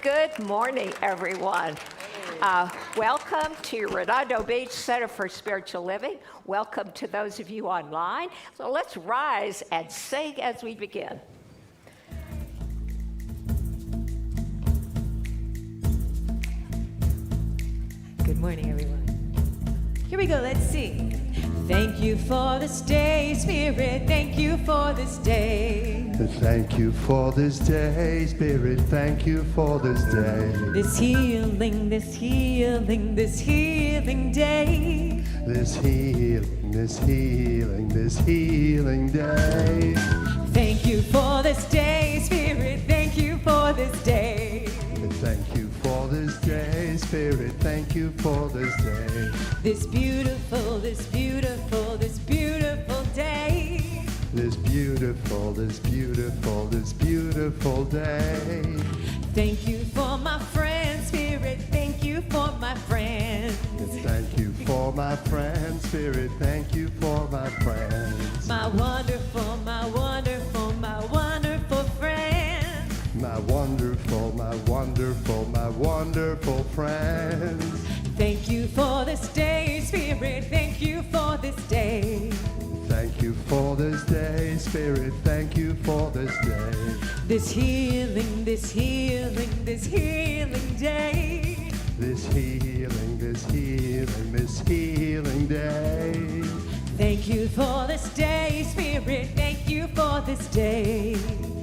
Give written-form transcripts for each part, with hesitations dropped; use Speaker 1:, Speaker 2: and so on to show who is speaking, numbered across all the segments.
Speaker 1: Good morning, everyone. Welcome to Redondo Beach Center for Spiritual Living. Welcome to those of you online. So let's rise and sing as we begin.
Speaker 2: Good morning, everyone. Here we go, let's sing. Thank you for this day, Spirit, thank you for this day.
Speaker 3: Thank you for this day, Spirit, thank you for this day.
Speaker 2: This healing, this healing, this healing day.
Speaker 3: This healing, this healing, this healing day.
Speaker 2: Thank you for this day, Spirit, thank you for this day.
Speaker 3: Thank you for this day, Spirit, thank you for this day.
Speaker 2: This beautiful, this beautiful, this beautiful day.
Speaker 3: This beautiful, this beautiful, this beautiful day.
Speaker 2: Thank you for my friends, Spirit, thank you for my friends.
Speaker 3: Thank you for my friends, Spirit, thank you for my friends.
Speaker 2: My wonderful, my wonderful, my wonderful friends.
Speaker 3: My wonderful, my wonderful, my wonderful friends.
Speaker 2: Thank you for this day, Spirit, thank you for this day.
Speaker 3: Thank you for this day, Spirit, thank you for this day.
Speaker 2: This healing, this healing, this healing day.
Speaker 3: This healing, this healing, this healing day.
Speaker 2: Thank you for this day, Spirit, thank you for this day.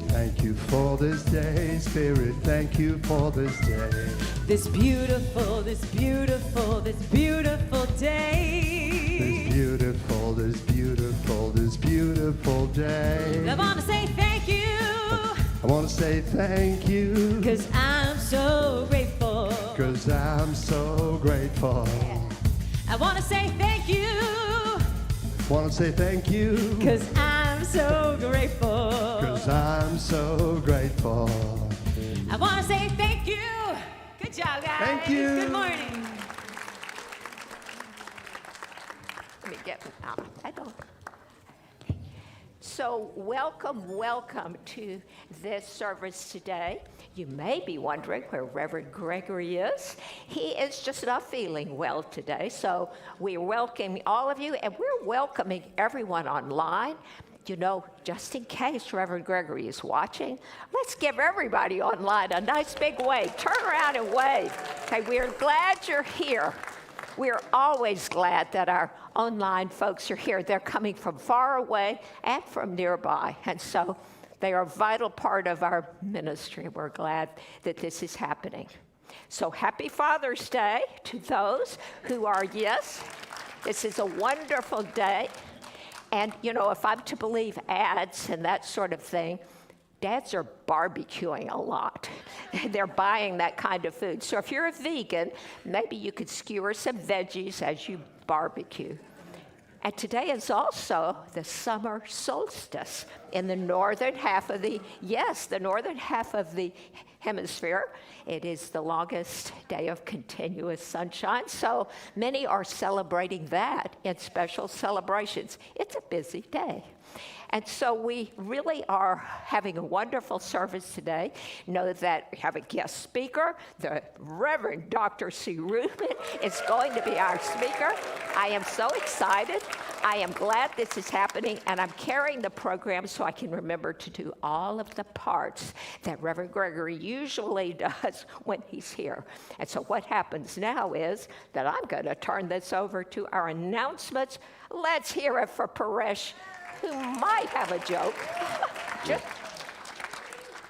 Speaker 3: Thank you for this day, Spirit, thank you for this day.
Speaker 2: This beautiful, this beautiful, this beautiful day.
Speaker 3: This beautiful, this beautiful, this beautiful day.
Speaker 2: I want to say thank you.
Speaker 3: I want to say thank you.
Speaker 2: 'Cause I'm so grateful.
Speaker 3: 'Cause I'm so grateful.
Speaker 2: I want to say thank you.
Speaker 3: Want to say thank you.
Speaker 2: 'Cause I'm so grateful.
Speaker 3: 'Cause I'm so grateful.
Speaker 2: I want to say thank you. Good job, guys.
Speaker 3: Thank you.
Speaker 2: Good morning.
Speaker 1: Let me get I don't. So welcome to this service today. You may be wondering where Reverend Gregory is. He is just not feeling well today, so we welcome all of you, and we're welcoming everyone online. You know, just in case Reverend Gregory is watching, let's give everybody online a nice big wave. Turn around and wave. Okay, we're glad you're here. We're always glad that our online folks are here. They're coming from far away and from nearby, and so they are a vital part of our ministry. We're glad that this is happening. So happy Father's Day to those who are, yes, this is a wonderful day. And, you know, if I'm to believe ads and that sort of thing, dads are barbecuing a lot. They're buying that kind of food. So if you're a vegan, maybe you could skewer some veggies as you barbecue. And today is also the summer solstice in the northern half of the hemisphere. It is the longest day of continuous sunshine, so many are celebrating that in special celebrations. It's a busy day. And so we really are having a wonderful service today. Know that we have a guest speaker. The Reverend Dr. C. Rubin is going to be our speaker. I am so excited. I am glad this is happening, and I'm carrying the program so I can remember to do all of the parts that Reverend Gregory usually does when he's here. And so what happens now is that I'm going to turn this over to our announcements. Let's hear it for Paresh, who might have a joke.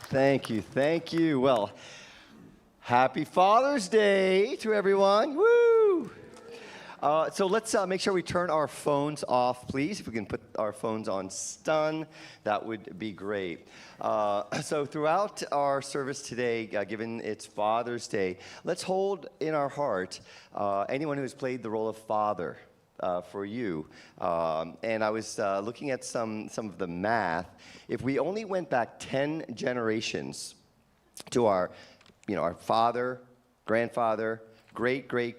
Speaker 4: Thank you. Well, happy Father's Day to everyone. Woo! So let's make sure we turn our phones off, please. If we can put our phones on stun, that would be great. So throughout our service today, given it's Father's Day, let's hold in our heart anyone who's played the role of father. For you. And I was looking at some of the math. If we only went back 10 generations to our father, grandfather, great, 8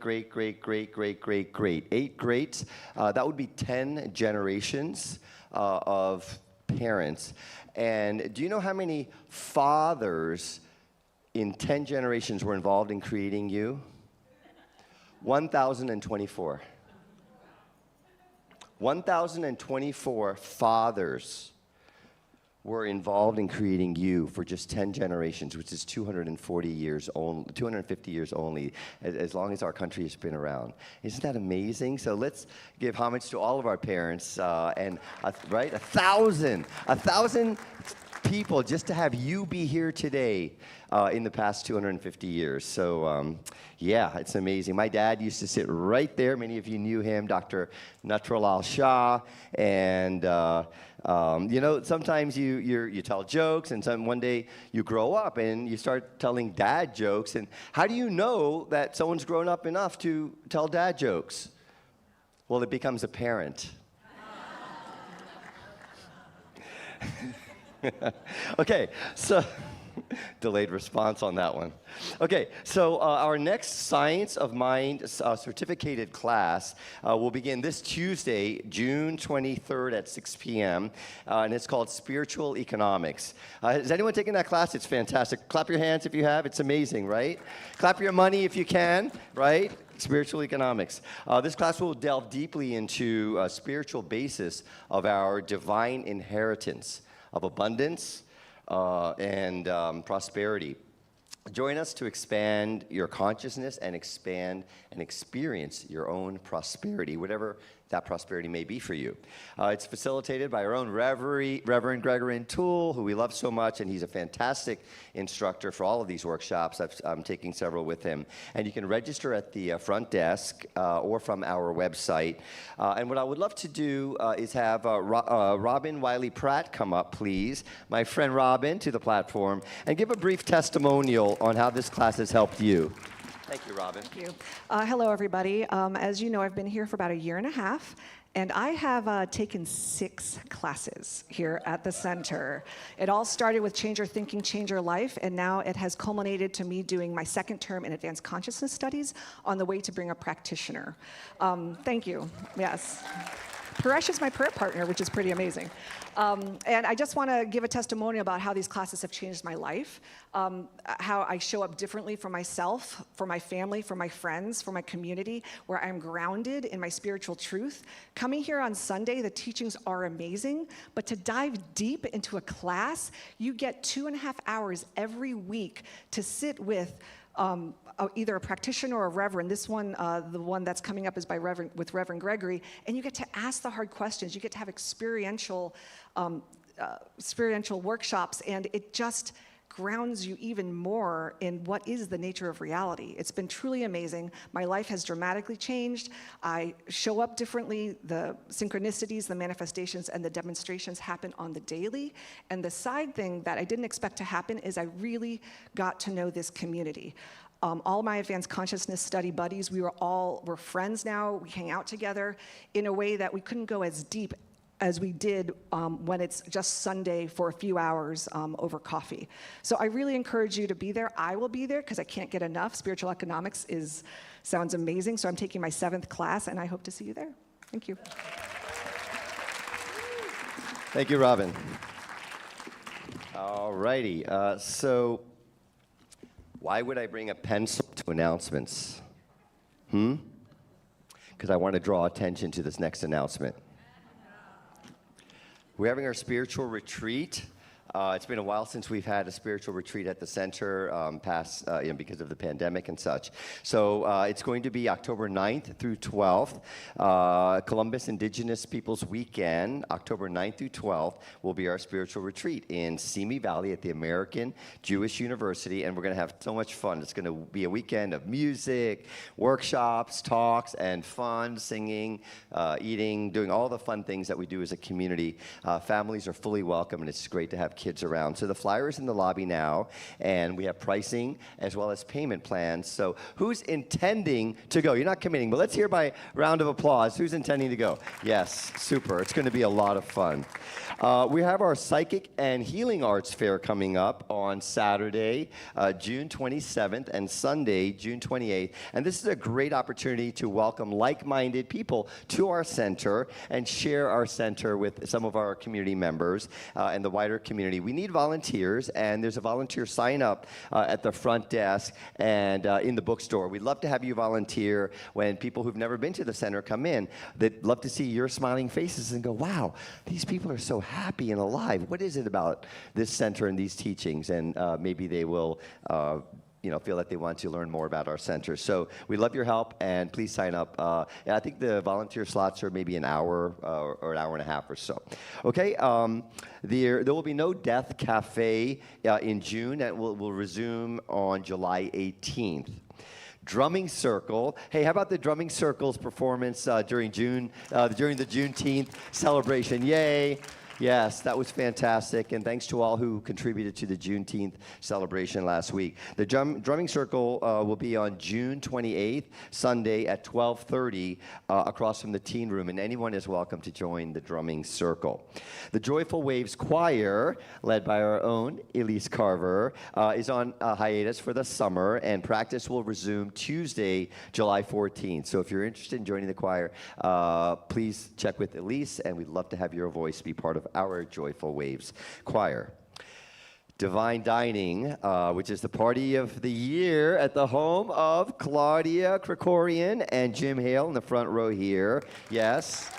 Speaker 4: greats, that would be 10 generations of parents. And do you know how many fathers in 10 generations were involved in creating you? 1,024. 1,024 fathers were involved in creating you for just 10 generations, which is 240 years only, 250 years only, as long as our country has been around. Isn't that amazing? So let's give homage to all of our parents, right? 1,000 people just to have you be here today in the past 250 years. So yeah, it's amazing. My dad used to sit right there. Many of you knew him, Dr. Natralal Shah. And you know, sometimes you tell jokes, and one day you grow up and you start telling dad jokes. And how do you know that someone's grown up enough to tell dad jokes? Well, it becomes apparent. Okay, so delayed response on that one. Okay, so our next Science of Mind certificated class will begin this Tuesday, June 23rd at 6 p.m., and it's called Spiritual Economics. Has anyone taken that class? It's fantastic. Clap your hands if you have. It's amazing, right? Clap your money if you can, right? Spiritual economics. This class will delve deeply into a spiritual basis of our divine inheritance of abundance and prosperity. Join us to expand your consciousness and expand and experience your own prosperity, whatever that prosperity may be for you. It's facilitated by our own Reverend Gregory Toole, who we love so much, and he's a fantastic instructor for all of these workshops. I'm taking several with him. And you can register at the front desk or from our website. And what I would love to do is have Robin Wiley-Pratt come up, please, my friend Robin, to the platform, and give a brief testimonial on how this class has helped you. Thank you, Robin.
Speaker 5: Thank you. Hello, everybody. As you know, I've been here for about a year and a half, and I have taken 6 classes here at the center. It all started with Change Your Thinking, Change Your Life, and now it has culminated to me doing my 2nd term in Advanced Consciousness Studies on the way to being a practitioner. Thank you. Yes. Paresh is my prayer partner, which is pretty amazing. And I just want to give a testimonial about how these classes have changed my life, how I show up differently for myself, for my family, for my friends, for my community, where I'm grounded in my spiritual truth. Coming here on Sunday, the teachings are amazing, but to dive deep into a class, you get 2.5 hours every week to sit with either a practitioner or a reverend. This one, the one that's coming up is by Reverend Gregory, and you get to ask the hard questions. You get to have experiential workshops, and it just grounds you even more in what is the nature of reality. It's been truly amazing. My life has dramatically changed. I show up differently. The synchronicities, the manifestations, and the demonstrations happen on the daily. And the side thing that I didn't expect to happen is I really got to know this community. All my advanced consciousness study buddies, we're friends now. We hang out together in a way that we couldn't go as deep as we did when it's just Sunday for a few hours over coffee. So I really encourage you to be there. I will be there because I can't get enough. Spiritual economics sounds amazing. So I'm taking my 7th class, and I hope to see you there. Thank you.
Speaker 4: Thank you, Robin. All righty. So why would I bring a pencil to announcements? Because I want to draw attention to this next announcement. We're having our spiritual retreat. It's been a while since we've had a spiritual retreat at the center, because of the pandemic and such. So it's going to be October 9th through 12th. Columbus Indigenous Peoples Weekend, October 9th through 12th, will be our spiritual retreat in Simi Valley at the American Jewish University, and we're going to have so much fun. It's going to be a weekend of music, workshops, talks, and fun, singing, eating, doing all the fun things that we do as a community. Families are fully welcome, and it's great to have kids around. So the flyer is in the lobby now, and we have pricing as well as payment plans. So who's intending to go? You're not committing, but let's hear by round of applause. Who's intending to go? Yes, super. It's going to be a lot of fun. We have our Psychic and Healing Arts Fair coming up on Saturday, June 27th, and Sunday, June 28th. And this is a great opportunity to welcome like-minded people to our center and share our center with some of our community members and the wider community community. We need volunteers, and there's a volunteer sign up at the front desk and in the bookstore. We'd love to have you volunteer when people who've never been to the center come in. They'd love to see your smiling faces and go, wow, these people are so happy and alive. What is it about this center and these teachings? And maybe they will feel that they want to learn more about our center. So we love your help, and please sign up. And I think the volunteer slots are maybe an hour or an hour and a half or so. Okay, there will be no Death Cafe in June, and we'll resume on July 18th. Drumming Circle. Hey, how about the Drumming Circle's performance during the Juneteenth celebration? Yay. Yes, that was fantastic, and thanks to all who contributed to the Juneteenth celebration last week. The Drumming Circle will be on June 28th, Sunday at 12:30 across from the Teen Room, and anyone is welcome to join the Drumming Circle. The Joyful Waves Choir, led by our own Elise Carver, is on hiatus for the summer, and practice will resume Tuesday, July 14th. So if you're interested in joining the choir, please check with Elise, and we'd love to have your voice be part of our Joyful Waves Choir. Divine Dining, which is the party of the year at the home of Claudia Krikorian and Jim Hale in the front row here. Yes.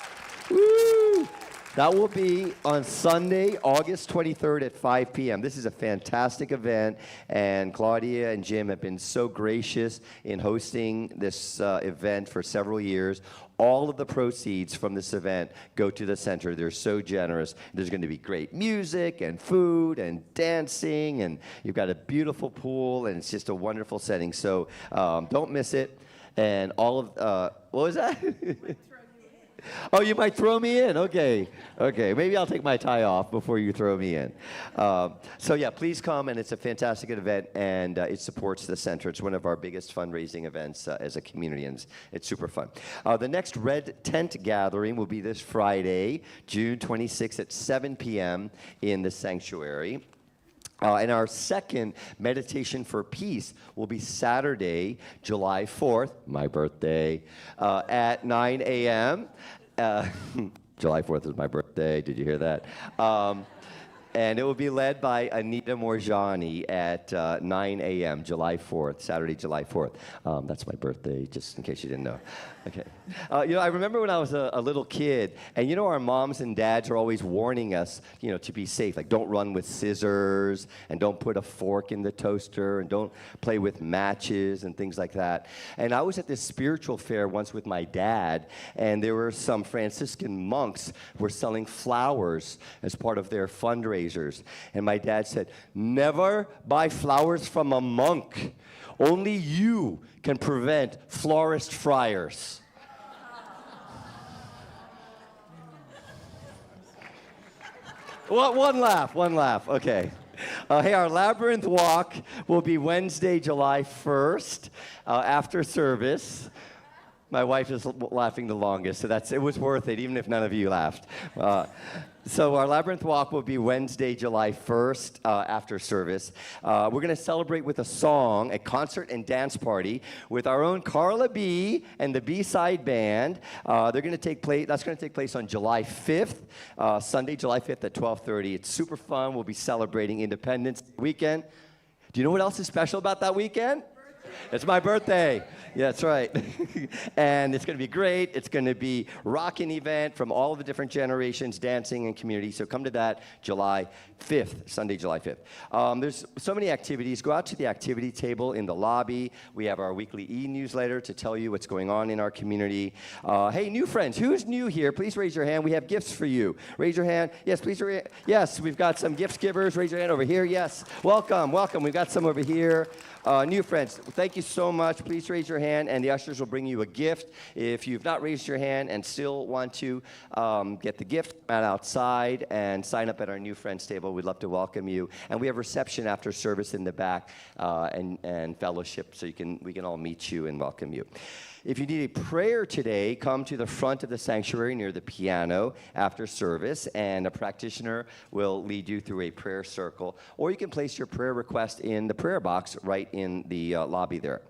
Speaker 4: Woo! That will be on Sunday, August 23rd at 5 p.m. This is a fantastic event, and Claudia and Jim have been so gracious in hosting this event for several years. All of the proceeds from this event go to the center. They're so generous. There's going to be great music and food and dancing, and you've got a beautiful pool, and it's just a wonderful setting. So don't miss it. And all of, what was that? Oh, you might throw me in. Okay. Maybe I'll take my tie off before you throw me in. So yeah, please come, and it's a fantastic event, and it supports the center. It's one of our biggest fundraising events as a community, and it's super fun. The next Red Tent Gathering will be this Friday, June 26th at 7 p.m. in the sanctuary. And our second Meditation for Peace will be Saturday, July 4th, my birthday, at 9 a.m. July 4th is my birthday. Did you hear that? And it will be led by Anita Morjani at 9 a.m., July 4th, Saturday, July 4th. That's my birthday, just in case you didn't know. Okay. I remember when I was a little kid, and our moms and dads are always warning us, to be safe. Like, don't run with scissors, and don't put a fork in the toaster, and don't play with matches and things like that. And I was at this spiritual fair once with my dad, and there were some Franciscan monks who were selling flowers as part of their fundraisers. And my dad said, never buy flowers from a monk. Only you can prevent florist friars. One laugh, okay. Hey, our Labyrinth Walk will be Wednesday, July 1st, after service. My wife is laughing the longest, so it was worth it, even if none of you laughed. So our Labyrinth Walk will be Wednesday, July 1st, after service. We're going to celebrate with a song, a concert and dance party with our own Carla B and the B-Side Band. That's going to take place on July 5th, Sunday, July 5th at 12:30. It's super fun. We'll be celebrating Independence Weekend. Do you know what else is special about that weekend? It's my birthday. Yeah, that's right. And it's going to be great. It's going to be rocking event from all of the different generations, dancing and community. So come to that July 5th, Sunday, July 5th. There's so many activities. Go out to the activity table in the lobby. We have our weekly e-newsletter to tell you what's going on in our community. Hey, new friends, who's new here? Please raise your hand. We have gifts for you. Raise your hand. Yes, please. Yes, we've got some gift givers. Raise your hand over here. Yes, welcome. We've got some over here. New friends, thank you so much. Please raise your hand, and the ushers will bring you a gift. If you've not raised your hand and still want to get the gift, come outside and sign up at our new friends table. We'd love to welcome you. And we have reception after service in the back and fellowship, so we can all meet you and welcome you. If you need a prayer today, come to the front of the sanctuary near the piano after service, and a practitioner will lead you through a prayer circle. Or you can place your prayer request in the prayer box right in the lobby there.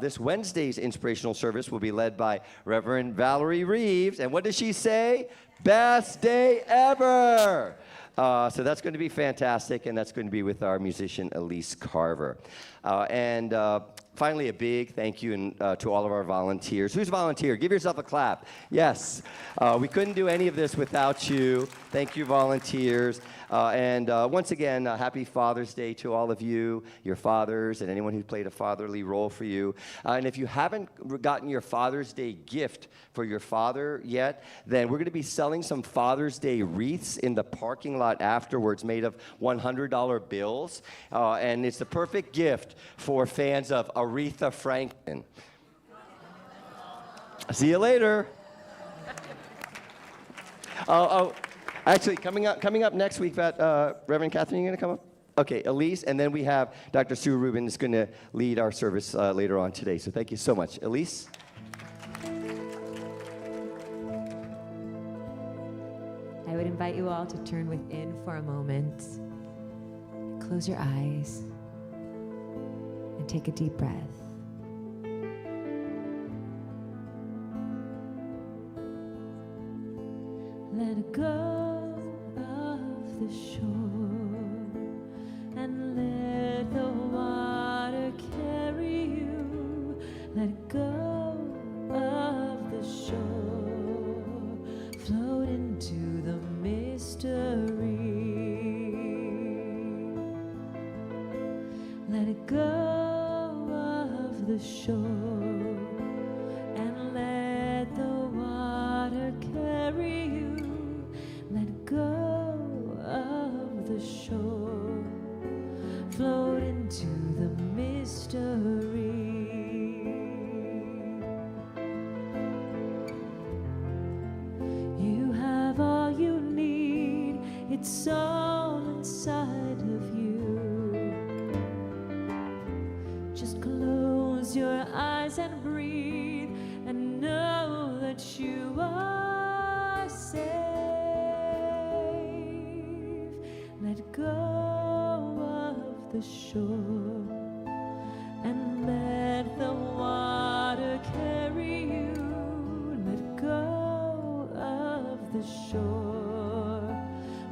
Speaker 4: This Wednesday's inspirational service will be led by Reverend Valerie Reeves. And what does she say? Best day ever. So that's going to be fantastic, and that's going to be with our musician Elise Carver. And finally, a big thank you to all of our volunteers. Who's volunteer? Give yourself a clap. Yes. We couldn't do any of this without you. Thank you, volunteers. And once again, happy Father's Day to all of you, your fathers, and anyone who played a fatherly role for you. And if you haven't gotten your Father's Day gift for your father yet, then we're going to be selling some Father's Day wreaths in the parking lot afterwards, made of $100 bills. And it's the perfect gift for fans of Aretha Franklin. See you later. Actually, coming up next week, Reverend Catherine, you going to come up? Okay, Elise, and then we have Dr. Sue Rubin is going to lead our service later on today. So thank you so much. Elise?
Speaker 2: I would invite you all to turn within for a moment. Close your eyes and take a deep breath. Let go of the shore and let the water carry you. Let go of the shore, float into the mystery. Let go of the shore and let the water carry you. Let go of the shore, float into the mystery. You have all you need, it's all inside of you. Just close your eyes and breathe and know that you are safe. Let go of the shore and let the water carry you. Let go of the shore,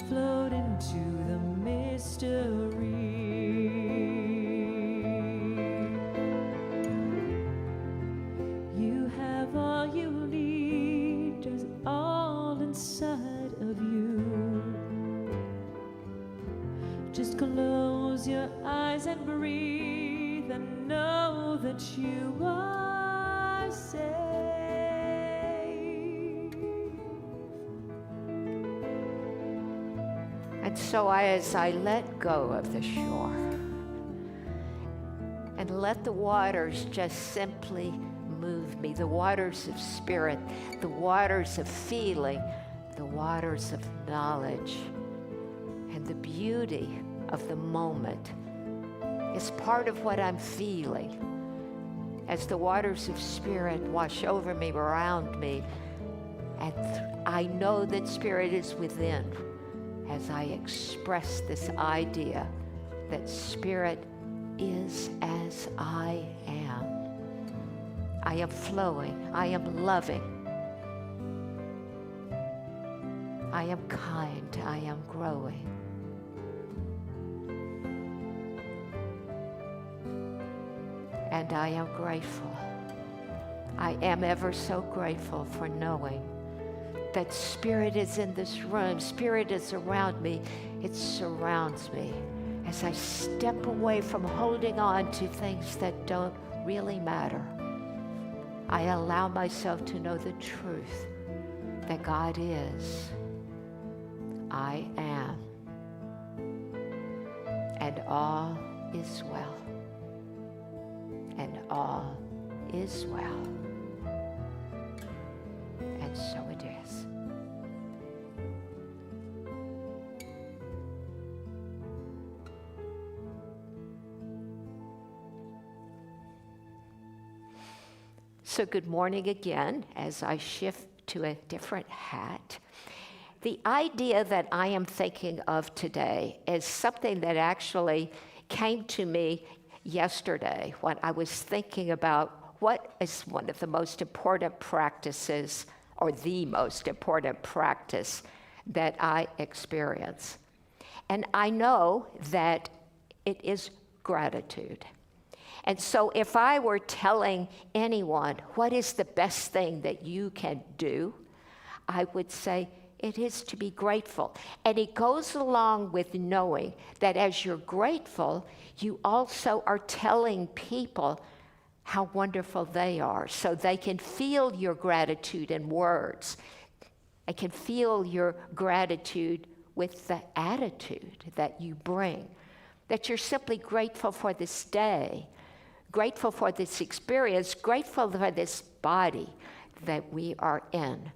Speaker 2: float into the mystery. You have all you need, it's all inside of you. Just close your eyes and breathe and know that you are safe.
Speaker 1: And so as I let go of the shore and let the waters just simply move me, the waters of spirit, the waters of feeling, the waters of knowledge, and the beauty of the moment is part of what I'm feeling as the waters of spirit wash over me, around me, and I know that spirit is within as I express this idea that spirit is as I am. I am flowing, I am loving, I am kind, I am growing. And I am grateful. I am ever so grateful for knowing that spirit is in this room, spirit is around me, it surrounds me. As I step away from holding on to things that don't really matter, I allow myself to know the truth that God is, I am, and all is well. And all is well. And so it is. So good morning again as I shift to a different hat. The idea that I am thinking of today is something that actually came to me yesterday when I was thinking about what is one of the most important practices or the most important practice that I experience. And I know that it is gratitude. And so if I were telling anyone what is the best thing that you can do, I would say it is to be grateful. And it goes along with knowing that as you're grateful, you also are telling people how wonderful they are, so they can feel your gratitude in words. They can feel your gratitude with the attitude that you bring, that you're simply grateful for this day, grateful for this experience, grateful for this body that we are in.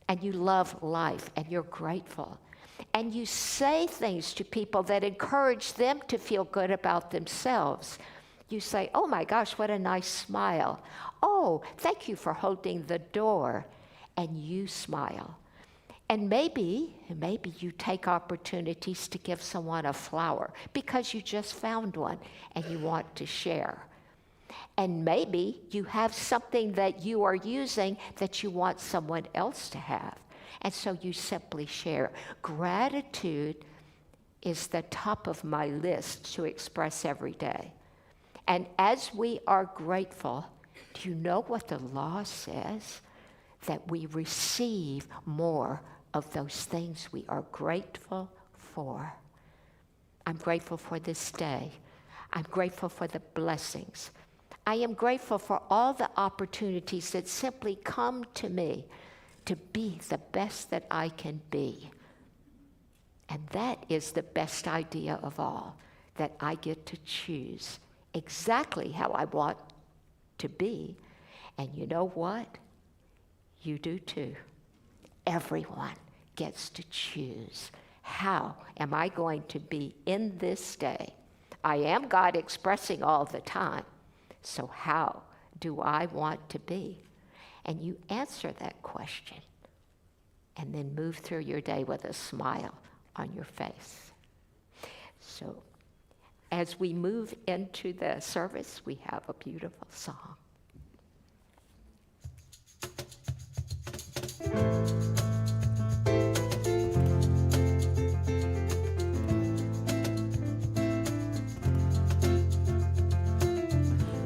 Speaker 1: And you love life, and you're grateful. And you say things to people that encourage them to feel good about themselves. You say, oh my gosh, what a nice smile. Oh, thank you for holding the door. And you smile. And maybe you take opportunities to give someone a flower because you just found one and you want to share. And maybe you have something that you are using that you want someone else to have. And so you simply share. Gratitude is the top of my list to express every day. And as we are grateful, do you know what the law says? That we receive more of those things we are grateful for. I'm grateful for this day. I'm grateful for the blessings. I am grateful for all the opportunities that simply come to me to be the best that I can be. And that is the best idea of all, that I get to choose exactly how I want to be. And you know what? You do too. Everyone gets to choose. How am I going to be in this day? I am God expressing all the time. So how do I want to be? And you answer that question and then move through your day with a smile on your face. So as we move into the service, we have a beautiful song.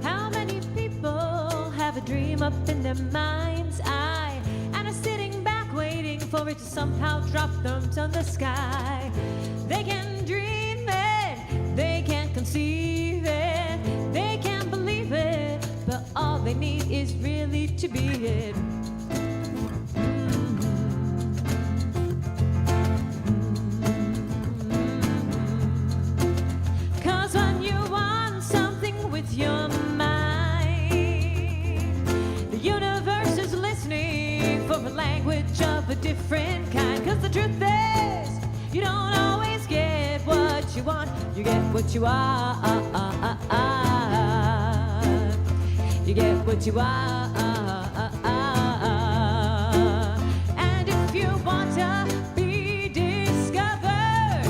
Speaker 2: How many people have a dream up in their mind's eye and are sitting back waiting for it to somehow drop them from the sky? They can dream it, they can conceive it, they can believe it, but all they need is really to be it. Your mind, the universe is listening for a language of a different kind. 'Cause the truth is, you don't always get what you want, you get what you are. You get what you are. And if you want to be discovered,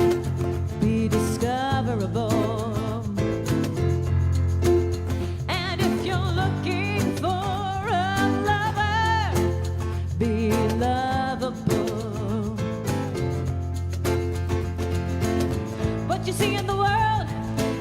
Speaker 2: be discoverable. What you see in the world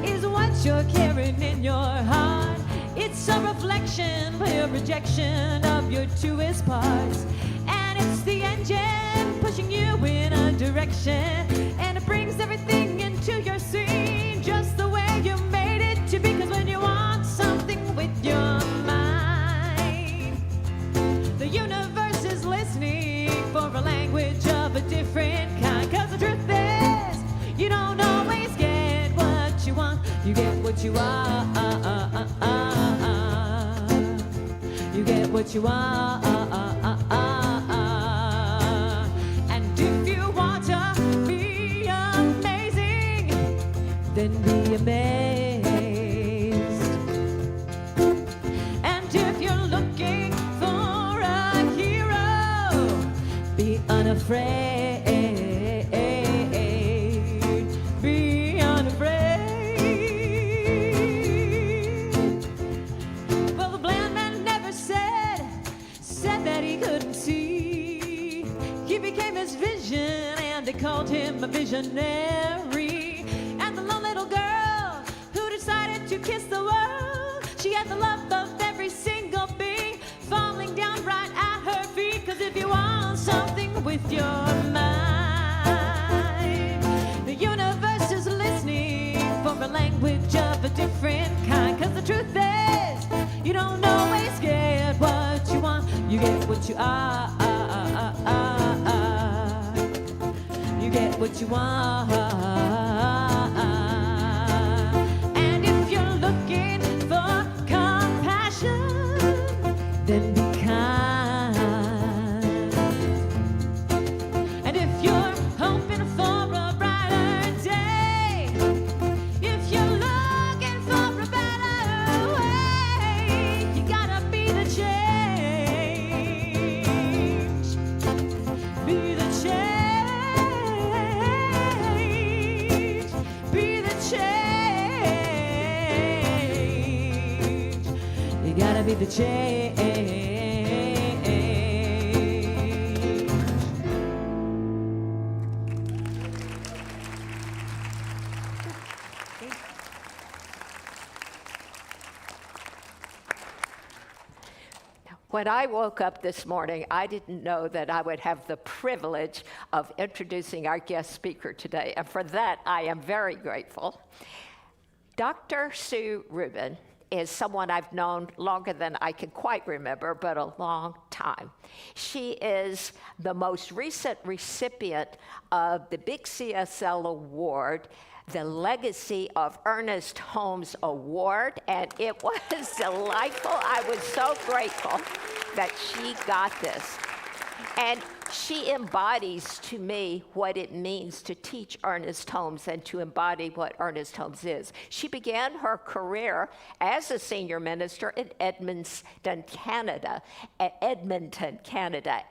Speaker 2: is what you're carrying in your heart. It's a reflection, a rejection of your truest parts. And it's the engine pushing you in a direction. And it brings everything into your scene just the way you made it to be. 'Cause when you want something with your mind, the universe is listening for a language of a different kind. 'Cause the truth is, you don't always get what you want, you get what you are. You get what you are. And if you want to be amazing, then be amazed. And if you're looking for a hero, be unafraid. Called him a visionary. to kiss the world. She had the love of every single being falling down right at her feet. 'Cause if you want something with your mind, the universe is listening for a language of a different kind. 'Cause the truth is, you don't always get what you want, you get what you are. You get what you want. And if you're looking for compassion, then be kind. And if you're hoping for a brighter day, if you're looking for a better way, you gotta be the change. Be the change. Be the change. You gotta be the change.
Speaker 1: When I woke up this morning, I didn't know that I would have the privilege of introducing our guest speaker today, and for that, I am very grateful. Dr. Sue Rubin is someone I've known longer than I can quite remember, but a long time. She is the most recent recipient of the Big CSL Award, the Legacy of Ernest Holmes Award, and it was delightful. I was so grateful that she got this. And she embodies to me what it means to teach Ernest Holmes and to embody what Ernest Holmes is. She began her career as a senior minister in Edmonton, Canada,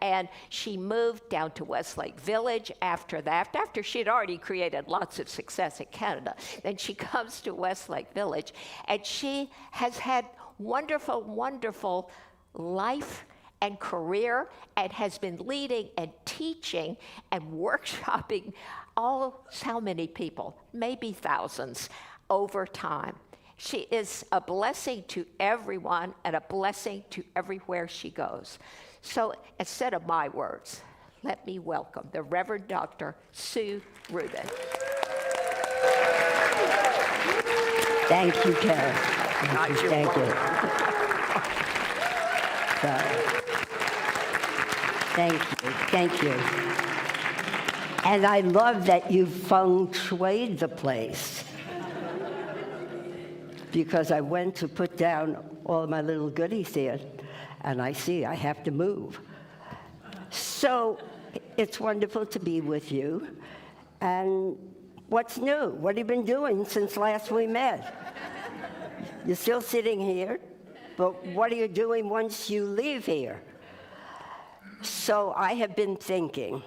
Speaker 1: and she moved down to Westlake Village after that, after she had already created lots of success in Canada. Then she comes to Westlake Village, and she has had wonderful, wonderful life and career, and has been leading and teaching and workshopping how many people, maybe thousands, over time. She is a blessing to everyone and a blessing to everywhere she goes. So instead of my words, let me welcome the Reverend Dr. Sue Rubin.
Speaker 6: Thank you, Karen. Thank you. Thank you. And I love that you feng shuied the place, because I went to put down all my little goodies here, and I see I have to move. So it's wonderful to be with you. And what's new? What have you been doing since last we met? You're still sitting here, but what are you doing once you leave here? So I have been thinking,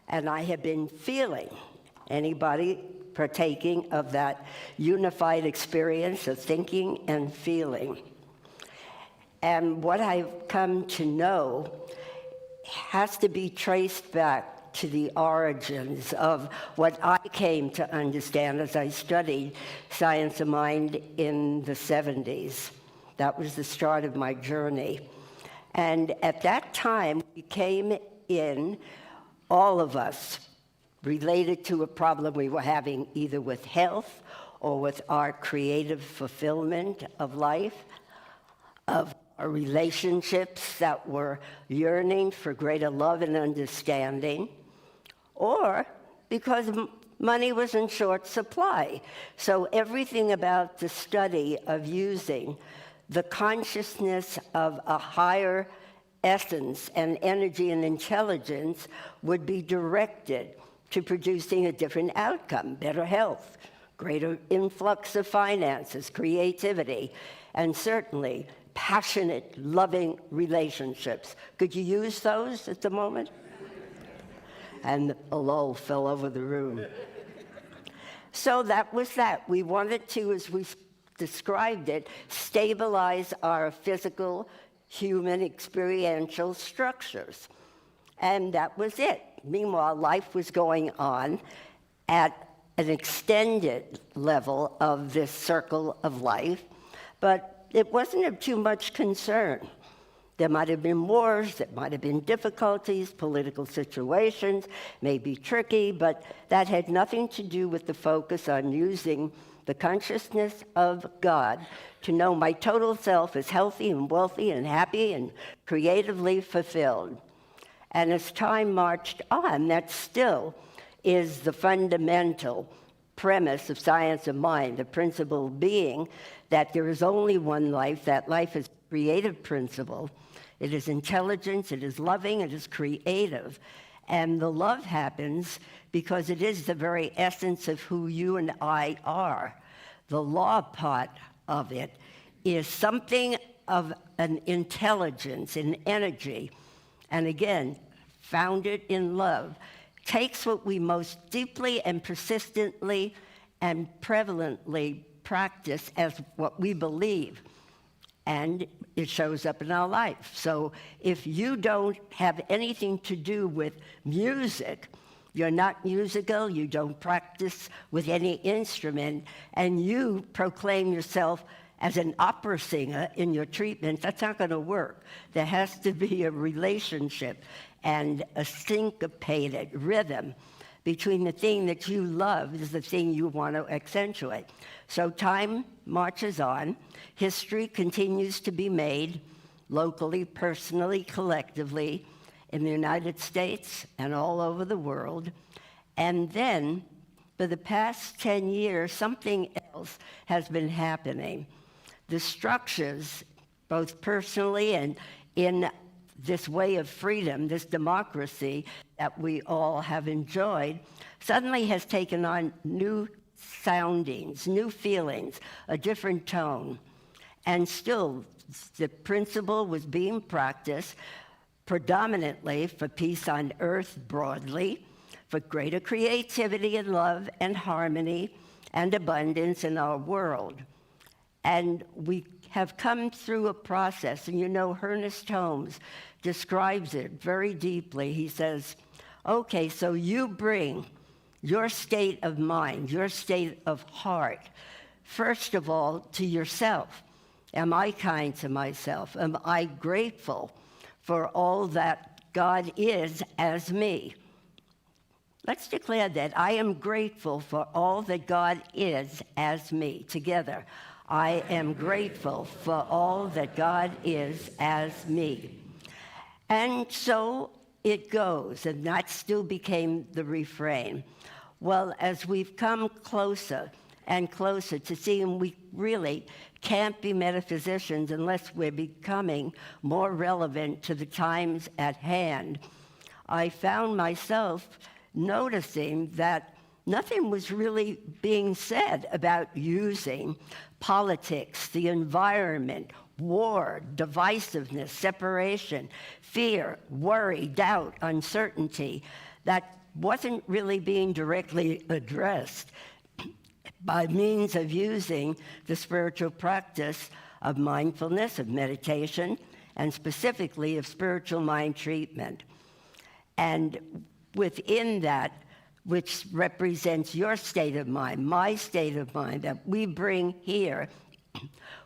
Speaker 6: and I have been feeling. Anybody partaking of that unified experience of thinking and feeling? And what I've come to know has to be traced back to the origins of what I came to understand as I studied science of mind in the 70s. That was the start of my journey. And at that time, we came in, all of us, related to a problem we were having either with health or with our creative fulfillment of life, of our relationships that were yearning for greater love and understanding, or because money was in short supply. So everything about the study of using the consciousness of a higher essence and energy and intelligence would be directed to producing a different outcome, better health, greater influx of finances, creativity, and certainly passionate, loving relationships. Could you use those at the moment? And a lull fell over the room. So that was that. We wanted to, as we described it, stabilize our physical, human, experiential structures. And that was it. Meanwhile, life was going on at an extended level of this circle of life, but it wasn't of too much concern. There might have been wars, there might have been difficulties, political situations, maybe tricky, but that had nothing to do with the focus on using the consciousness of God to know my total self is healthy and wealthy and happy and creatively fulfilled. And as time marched on, that still is the fundamental premise of science of mind, the principle being that there is only one life. That life is a creative principle. It is intelligence, it is loving, it is creative. And the love happens because it is the very essence of who you and I are. The law part of it is something of an intelligence, an energy, and again, founded in love, takes what we most deeply and persistently and prevalently practice as what we believe, and it shows up in our life. So if you don't have anything to do with music, you're not musical, you don't practice with any instrument, and you proclaim yourself as an opera singer in your treatment, that's not going to work. There has to be a relationship and a syncopated rhythm between the thing that you love is the thing you want to accentuate. So time marches on. History continues to be made locally, personally, collectively, in the United States and all over the world. And then, for the past 10 years, something else has been happening. The structures, both personally and in this way of freedom, this democracy that we all have enjoyed, suddenly has taken on new soundings, new feelings, a different tone. And still, the principle was being practiced predominantly for peace on earth broadly, for greater creativity and love and harmony and abundance in our world. And we have come through a process, and you know, Ernest Holmes describes it very deeply. He says, okay, so you bring your state of mind, your state of heart, first of all, to yourself. Am I kind to myself? Am I grateful for all that God is as me? Let's declare that I am grateful for all that God is as me. Together, I am grateful for all that God is as me. And so it goes, and that still became the refrain. Well, as we've come closer and closer to seeing we really can't be metaphysicians unless we're becoming more relevant to the times at hand, I found myself noticing that nothing was really being said about using politics, the environment, war, divisiveness, separation, fear, worry, doubt, uncertainty. That wasn't really being directly addressed by means of using the spiritual practice of mindfulness, of meditation, and specifically of spiritual mind treatment. And within that, which represents your state of mind, my state of mind, that we bring here,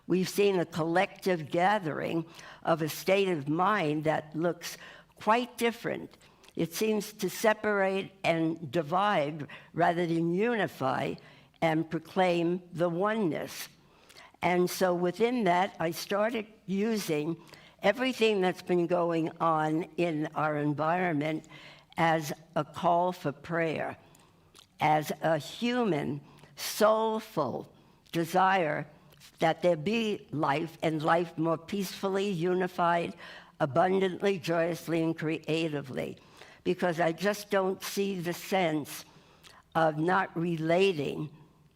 Speaker 6: we've seen a collective gathering of a state of mind that looks quite different. It seems to separate and divide rather than unify and proclaim the oneness. And so within that, I started using everything that's been going on in our environment as a call for prayer, as a human, soulful desire that there be life, and life more peacefully, unified, abundantly, joyously, and creatively. Because I just don't see the sense of not relating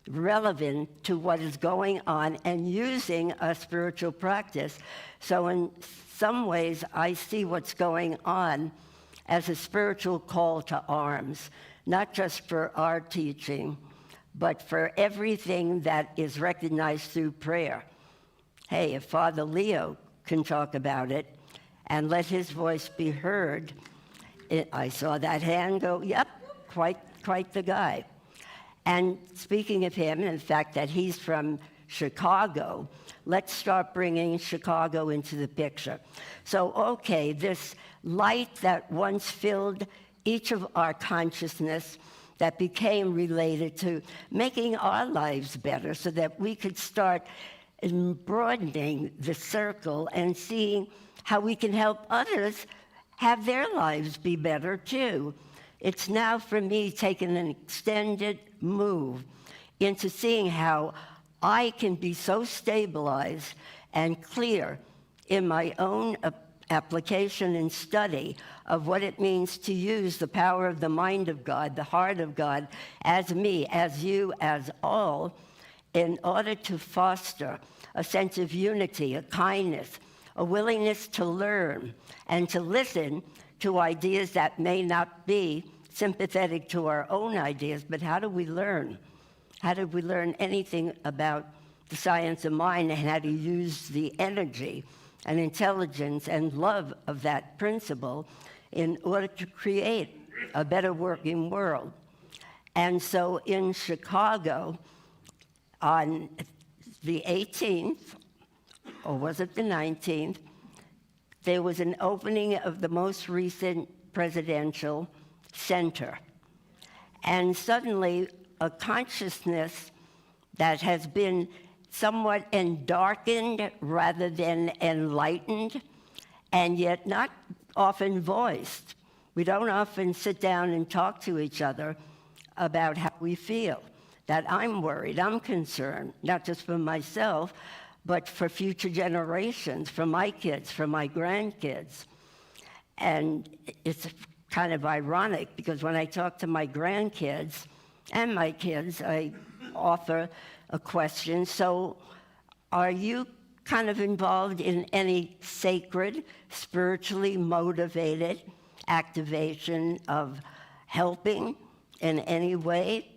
Speaker 6: relevant to what is going on and using a spiritual practice. So in some ways, I see what's going on as a spiritual call to arms, not just for our teaching, but for everything that is recognized through prayer. Hey, if Father Leo can talk about it and let his voice be heard, I saw that hand go, yep, quite the guy. And speaking of him, and the fact that he's from Chicago, let's start bringing Chicago into the picture. So, okay, this light that once filled each of our consciousness, that became related to making our lives better so that we could start broadening the circle and seeing how we can help others have their lives be better too. It's now for me taking an extended move into seeing how I can be so stabilized and clear in my own application and study of what it means to use the power of the mind of God, the heart of God, as me, as you, as all, in order to foster a sense of unity, a kindness, a willingness to learn and to listen to ideas that may not be sympathetic to our own ideas, but how do we learn? How do we learn anything about the science of mind and how to use the energy and intelligence and love of that principle in order to create a better working world? And so in Chicago, on the 18th, or was it the 19th, there was an opening of the most recent presidential center. And suddenly, a consciousness that has been somewhat darkened rather than enlightened, and yet not often voiced. We don't often sit down and talk to each other about how we feel, that I'm worried, I'm concerned, not just for myself, but for future generations, for my kids, for my grandkids. And it's kind of ironic because when I talk to my grandkids and my kids, I offer a question. So are you kind of involved in any sacred, spiritually motivated activation of helping in any way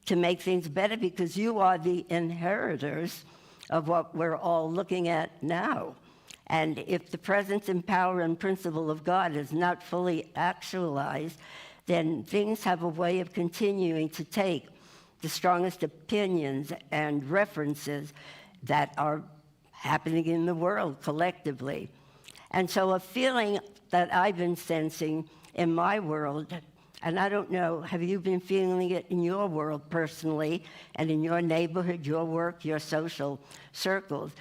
Speaker 6: to make things better? Because you are the inheritors of what we're all looking at now. And if the presence and power and principle of God is not fully actualized, then things have a way of continuing to take the strongest opinions and references that are happening in the world collectively. And so a feeling that I've been sensing in my world, and I don't know, have you been feeling it in your world personally and in your neighborhood, your work, your social circles,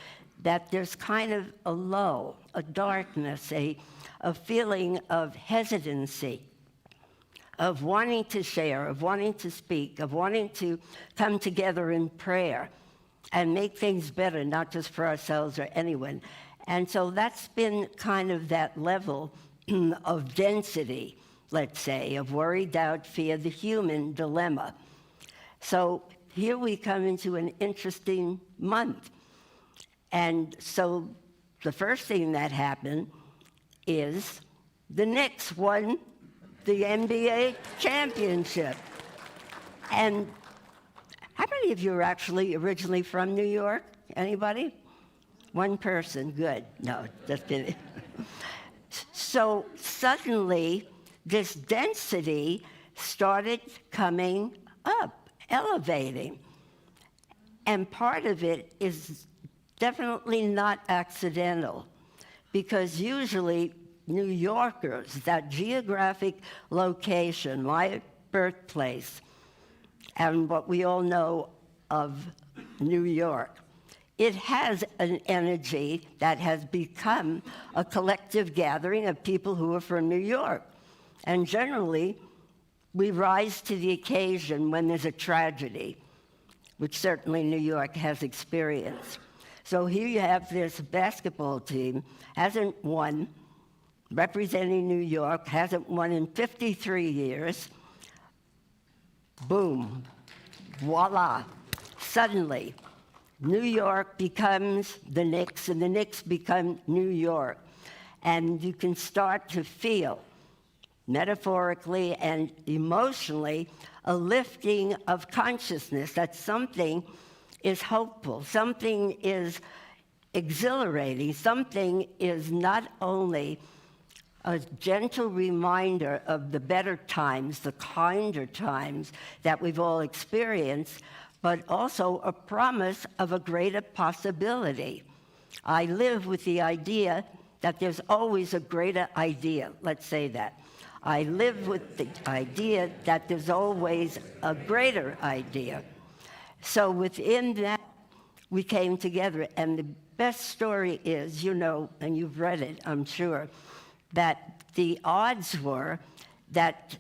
Speaker 6: that there's kind of a lull, a darkness, a feeling of hesitancy, of wanting to share, of wanting to speak, of wanting to come together in prayer and make things better, not just for ourselves or anyone. And so that's been kind of that level of density, let's say, of worry, doubt, fear, the human dilemma. So here we come into an interesting month. And so the first thing that happened is the Knicks won the NBA championship. And how many of you are actually originally from New York? Anybody? One person, good. No, just kidding. So suddenly, this density started coming up, elevating. And part of it is definitely not accidental, because usually New Yorkers, that geographic location, my birthplace, and what we all know of New York, it has an energy that has become a collective gathering of people who are from New York. And generally, we rise to the occasion when there's a tragedy, which certainly New York has experienced. So here you have this basketball team, hasn't won, representing New York, hasn't won in 53 years. Boom, voila. Suddenly, New York becomes the Knicks, and the Knicks become New York. And you can start to feel, metaphorically and emotionally, a lifting of consciousness that something is hopeful, something is exhilarating, something is not only a gentle reminder of the better times, the kinder times that we've all experienced, but also a promise of a greater possibility. I live with the idea that there's always a greater idea. Let's say that. I live with the idea that there's always a greater idea. So within that, we came together, and the best story is, you know, and you've read it, I'm sure, that the odds were that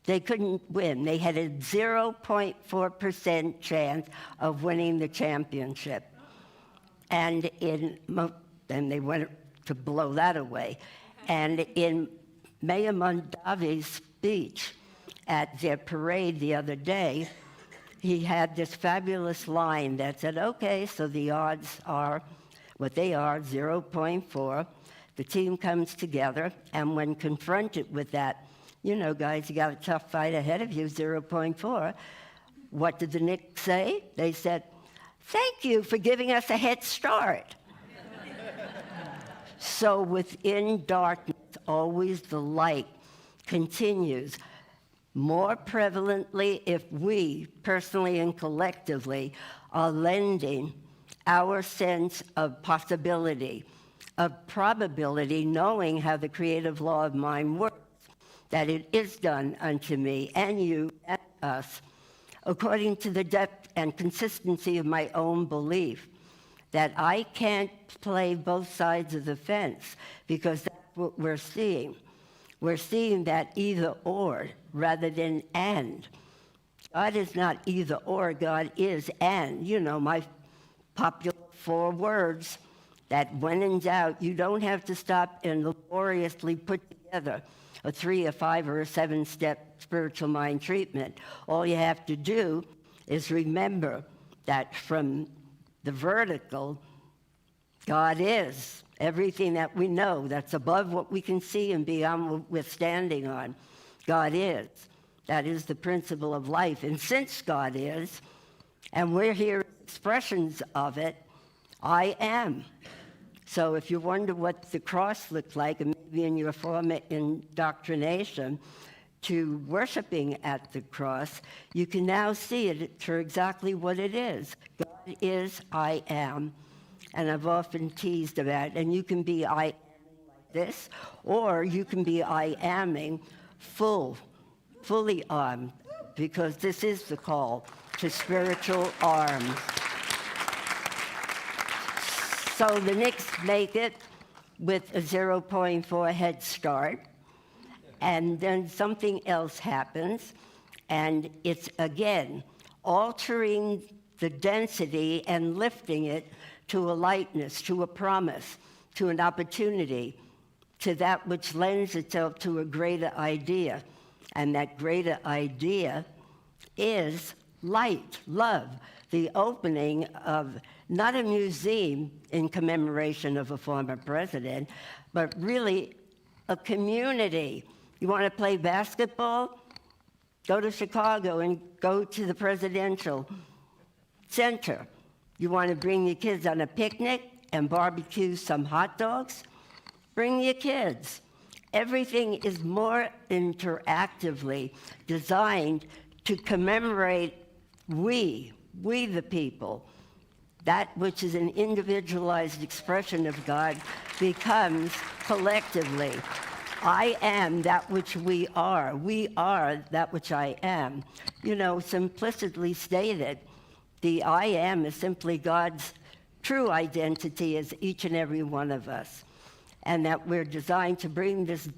Speaker 6: they couldn't win. They had a 0.4% chance of winning the championship. And they went to blow that away. And in Mayor Mondavi's speech at their parade the other day, he had this fabulous line that said, okay, so the odds are what they are, 0.4. The team comes together, and when confronted with that, you know, guys, you got a tough fight ahead of you, 0.4. What did the Knicks say? They said, thank you for giving us a head start. So within darkness, always the light continues. More prevalently, if we, personally and collectively, are lending our sense of possibility, of probability, knowing how the creative law of mind works, that it is done unto me and you and us, according to the depth and consistency of my own belief, that I can't play both sides of the fence, because that's what we're seeing. We're seeing that either or rather than and. God is not either or, God is and. You know, my popular 4 words that when in doubt, you don't have to stop and laboriously put together a 3, a 5, or a 7-step spiritual mind treatment. All you have to do is remember that from the vertical, God is. Everything that we know that's above what we can see and beyond what we're standing on, God is. That is the principle of life. And since God is, and we're here expressions of it, I am. So if you wonder what the cross looked like, and maybe in your former indoctrination to worshiping at the cross, you can now see it for exactly what it is. God is, I am. And I've often teased about it. And you can be I am like this, or you can be I aming fully armed, because this is the call to spiritual arms. So the Knicks make it with a 0.4 head start, and then something else happens, and it's again altering the density and lifting it to a lightness, to a promise, to an opportunity, to that which lends itself to a greater idea. And that greater idea is light, love, the opening of not a museum in commemoration of a former president, but really a community. You want to play basketball? Go to Chicago and go to the Presidential Center. You want to bring your kids on a picnic and barbecue some hot dogs? Bring your kids. Everything is more interactively designed to commemorate we the people. That which is an individualized expression of God becomes collectively. I am that which we are. We are that which I am. You know, simplistically stated, the I am is simply God's true identity as each and every one of us. And that we're designed to bring this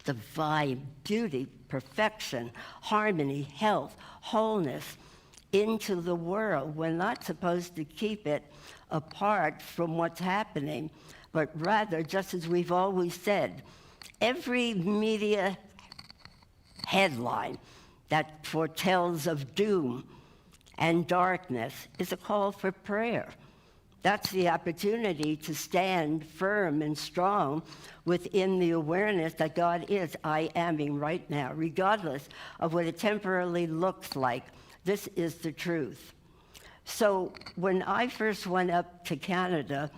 Speaker 6: divine beauty, perfection, harmony, health, wholeness into the world. We're not supposed to keep it apart from what's happening, but rather, just as we've always said, every media headline that foretells of doom and darkness is a call for prayer. That's the opportunity to stand firm and strong within the awareness that God is I aming right now, regardless of what it temporarily looks like. This is the truth. So when I first went up to Canada,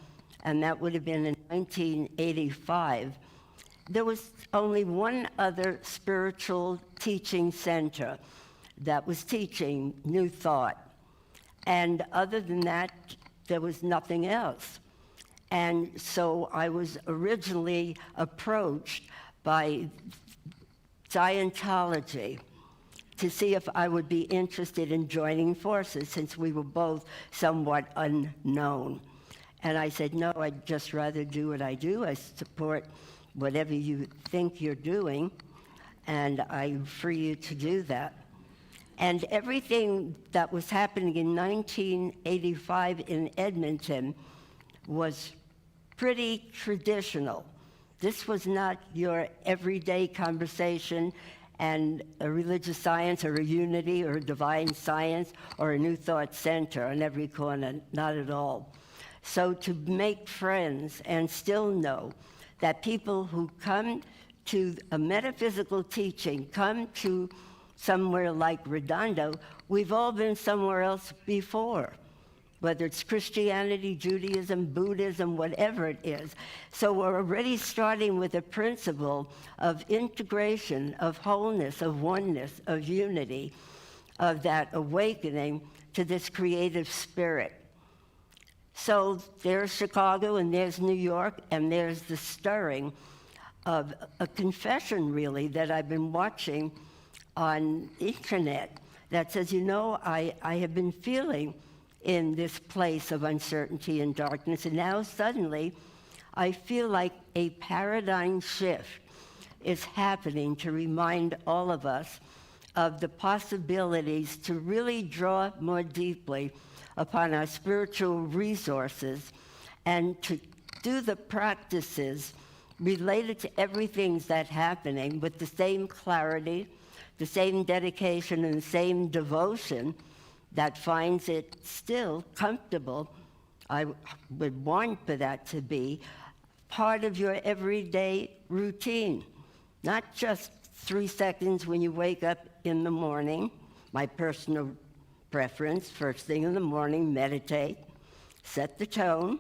Speaker 6: and that would have been in 1985, there was only one other spiritual teaching center that was teaching New Thought. And other than that, there was nothing else. And so I was originally approached by Scientology to see if I would be interested in joining forces, since we were both somewhat unknown. And I said, no, I'd just rather do what I do. I support whatever you think you're doing, and I'm free you to do that. And everything that was happening in 1985 in Edmonton was pretty traditional. This was not your everyday conversation and a religious science or a unity or a divine science or a New Thought center on every corner, not at all. So to make friends and still know that people who come to a metaphysical teaching, come to somewhere like Redondo, we've all been somewhere else before, whether it's Christianity, Judaism, Buddhism, whatever it is. So we're already starting with a principle of integration, of wholeness, of oneness, of unity, of that awakening to this creative spirit. So there's Chicago, and there's New York, and there's the stirring of a confession, really, that I've been watching on internet that says, you know, I have been feeling in this place of uncertainty and darkness, and now suddenly I feel like a paradigm shift is happening to remind all of us of the possibilities to really draw more deeply upon our spiritual resources and to do the practices related to everything that's happening with the same clarity, the same dedication, and the same devotion that finds it still comfortable. I would want for that to be part of your everyday routine, not just 3 seconds when you wake up in the morning. My personal preference, first thing in the morning, meditate, set the tone,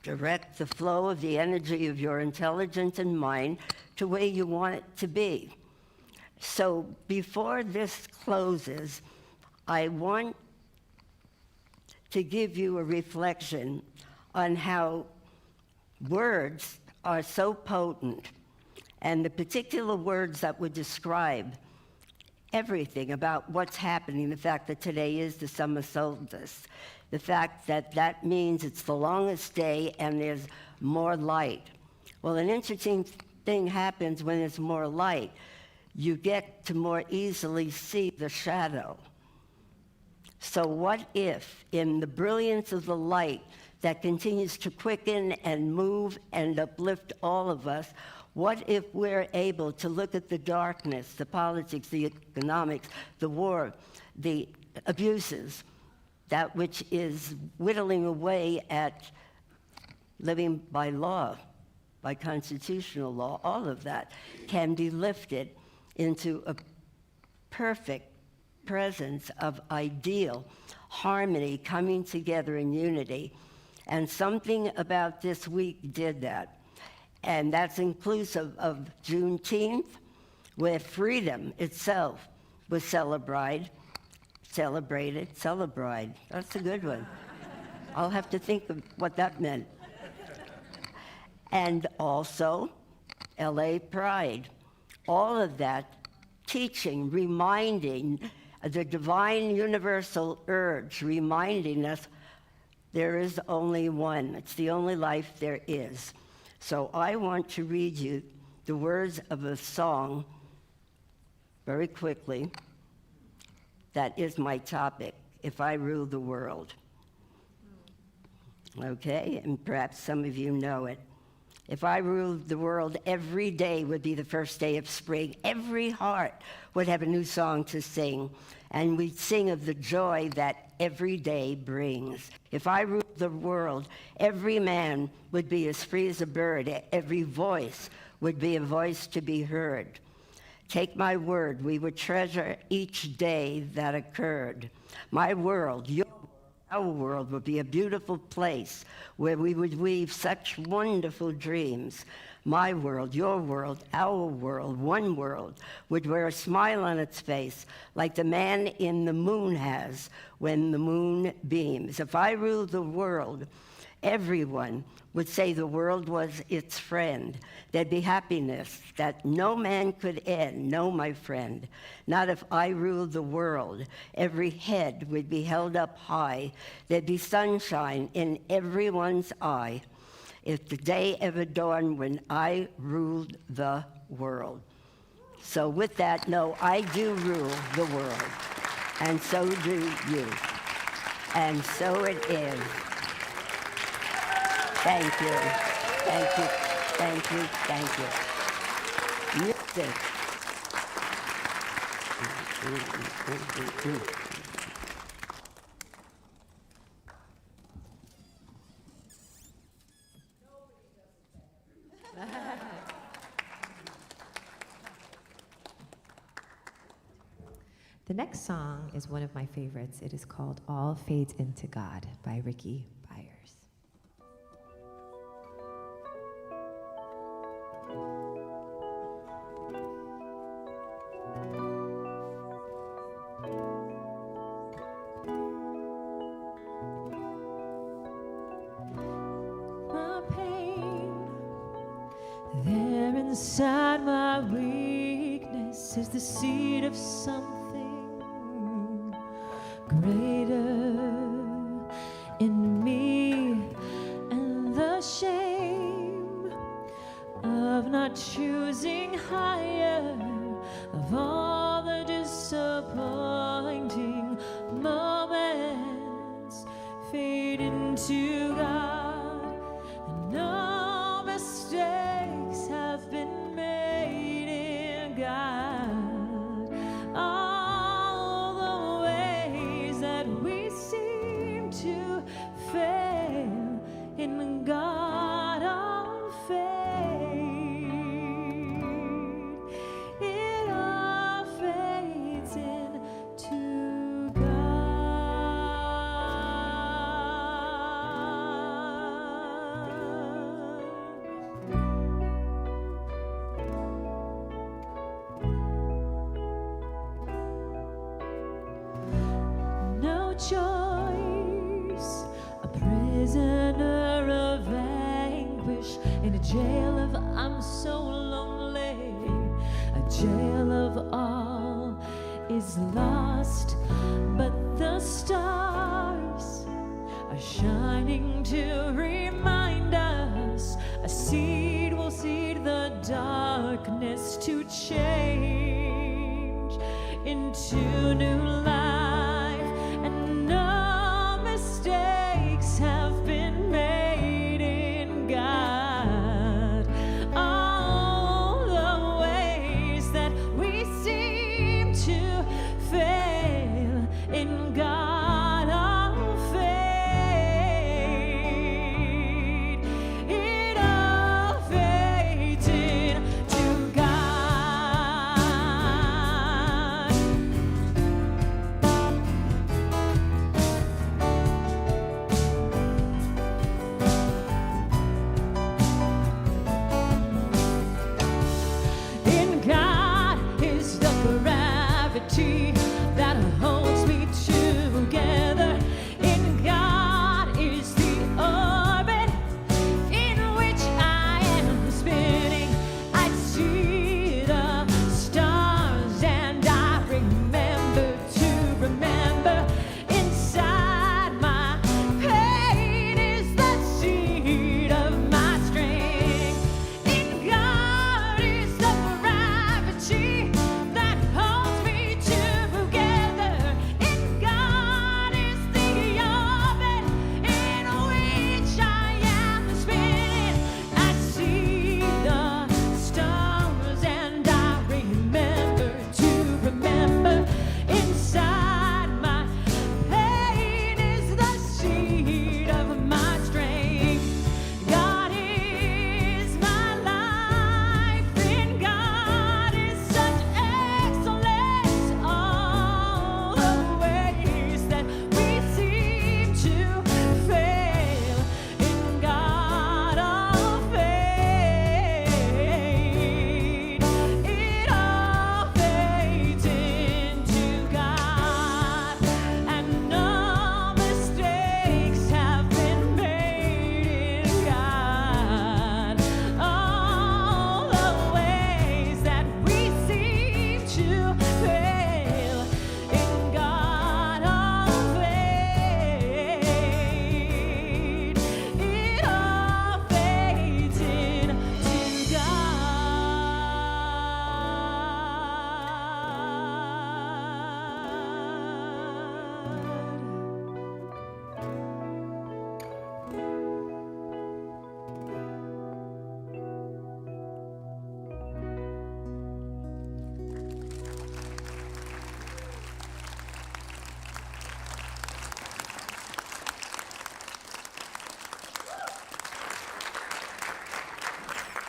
Speaker 6: direct the flow of the energy of your intelligence and mind to where you want it to be. So before this closes, I want to give you a reflection on how words are so potent, and the particular words that would describe everything about what's happening, the fact that today is the summer solstice, the fact that that means it's the longest day and there's more light. Well, an interesting thing happens when there's more light. You get to more easily see the shadow. So what if, in the brilliance of the light that continues to quicken and move and uplift all of us, what if we're able to look at the darkness, the politics, the economics, the war, the abuses, that which is whittling away at living by law, by constitutional law, all of that can be lifted into a perfect presence of ideal harmony coming together in unity. And something about this week did that. And that's inclusive of Juneteenth, where freedom itself was celebrated. That's a good one. I'll have to think of what that meant. And also, LA Pride. All of that teaching, reminding the divine universal urge, reminding us there is only one. It's the only life there is. So I want to read you the words of a song very quickly. That is my topic, If I Rule the World. Okay, and perhaps some of you know it. If I ruled the world, every day would be the first day of spring. Every heart would have a new song to sing, and we'd sing of the joy that every day brings. If I ruled the world, every man would be as free as a bird. Every voice would be a voice to be heard. Take my word, we would treasure each day that occurred. My world, your world, our world would be a beautiful place where we would weave such wonderful dreams. my world, your world, our world, one world, would wear a smile on its face like the man in the moon has when the moon beams. If I ruled the world, everyone would say the world was its friend. There'd be happiness that no man could end. No, my friend, not if I ruled the world. Every head would be held up high. There'd be sunshine in everyone's eye. If the day ever dawned when I ruled the world. So with that, no, I do rule the world, and so do you. And so it is. Thank you, thank you, thank you, thank you. Music.
Speaker 2: The next song is one of my favorites. It is called All Fades Into God by Ricky Byers. My pain, there inside my weakness is the seed of something greater in me, and the shame of not choosing higher, of all the disappointing moments fade into God, and no mistakes have been made in God. All the ways that we seem to fail in God all fade. It all fades into God. No choice, a prisoner of anguish in a jail of I'm so lonely, a jail of all is lost, but the stars are shining to remind us a seed will seed the darkness to change into new life, and no mistakes have been made in God. All the ways that we seem to fail in God all fade. It all fades into God.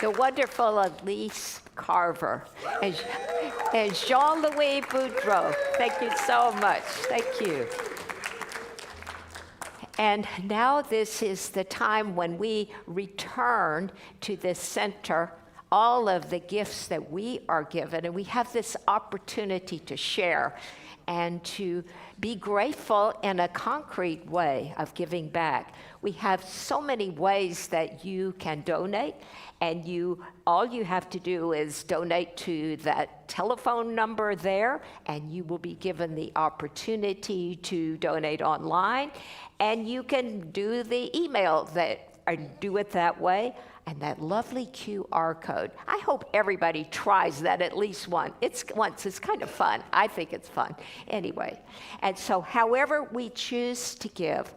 Speaker 1: the wonderful Elise Carver, and Jean-Louis Boudreau. Thank you so much. Thank you. And now this is the time when we return to this center all of the gifts that we are given, and we have this opportunity to share and to be grateful in a concrete way of giving back. We have so many ways that you can donate, and all you have to do is donate to that telephone number there, and you will be given the opportunity to donate online, and you can do the email and do it that way. And that lovely QR code. I hope everybody tries that at least once. It's kind of fun. I think it's fun. Anyway, and so however we choose to give,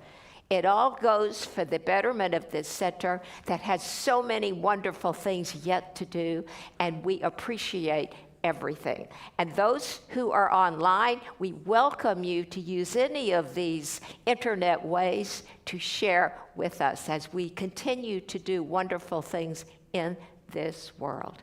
Speaker 1: it all goes for the betterment of this center that has so many wonderful things yet to do, and we appreciate everything. And those who are online, we welcome you to use any of these internet ways to share with us as we continue to do wonderful things in this world.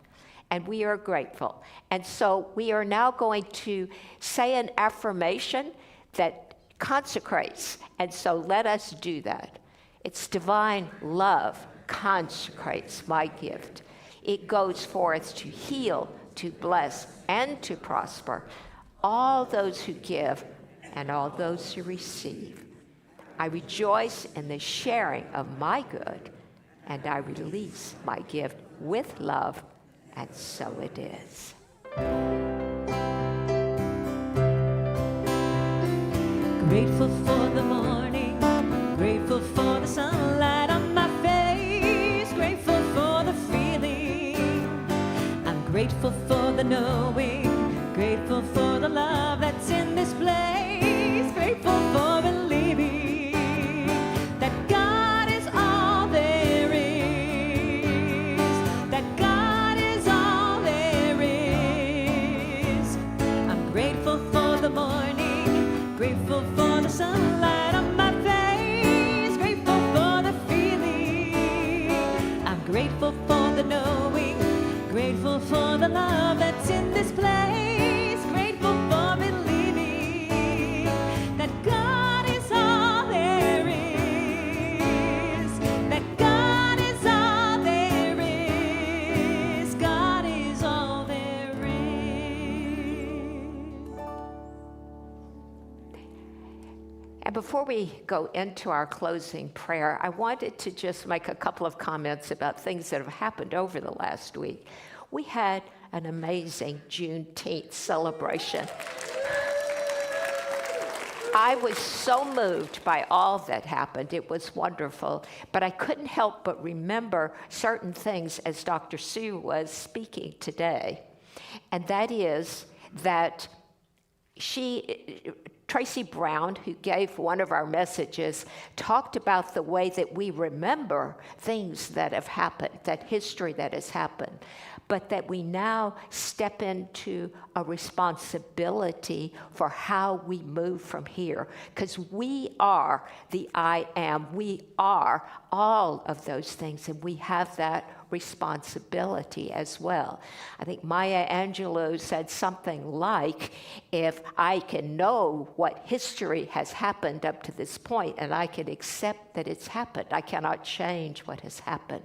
Speaker 1: And we are grateful. And so we are now going to say an affirmation that consecrates. And so let us do that. It's divine love consecrates my gift. It goes forth to heal, to bless, and to prosper all those who give and all those who receive. I rejoice in the sharing of my good, and I release my gift with love, and so it is.
Speaker 2: Grateful for the morning, grateful for the sunlight on my face, grateful for the feeling. I'm grateful for the knowing, grateful for the love that's in this place, grateful for believing that God is all there is, that God is all there is. I'm grateful for the morning, grateful for the sunlight on my face, grateful for the feeling. I'm grateful for the knowing, grateful for the love that's in this place, grateful for believing that God is all there is, that God is all there is, God is all there is.
Speaker 1: And before we go into our closing prayer, I wanted to just make a couple of comments about things that have happened over the last week. We had an amazing Juneteenth celebration. I was so moved by all that happened. It was wonderful. But I couldn't help but remember certain things as Dr. Sue was speaking today. And that is that Tracy Brown, who gave one of our messages, talked about the way that we remember things that have happened, that history that has happened, but that we now step into a responsibility for how we move from here. Because we are the I am. We are all of those things, and we have that responsibility as well. I think Maya Angelou said something like, if I can know what history has happened up to this point, and I can accept that it's happened, I cannot change what has happened,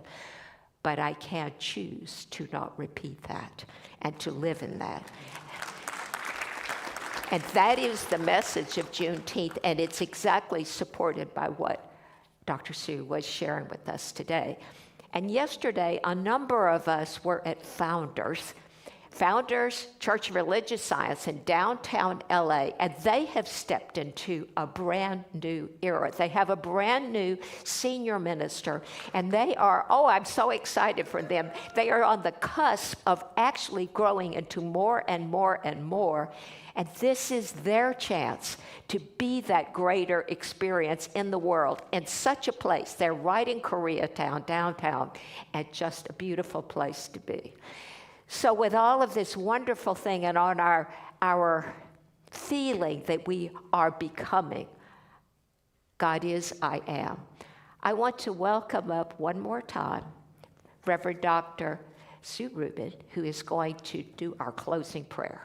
Speaker 1: but I can choose to not repeat that and to live in that. And that is the message of Juneteenth, and it's exactly supported by what Dr. Sue was sharing with us today. And yesterday, a number of us were at Founders Church of Religious Science in downtown LA, and they have stepped into a brand new era. They have a brand new senior minister, and they are, I'm so excited for them. They are on the cusp of actually growing into more and more and more. And this is their chance to be that greater experience in the world in such a place. They're right in Koreatown, downtown, and just a beautiful place to be. So with all of this wonderful thing and on our feeling that we are becoming, God is, I am, I want to welcome up one more time Reverend Dr. Sue Rubin, who is going to do our closing prayer.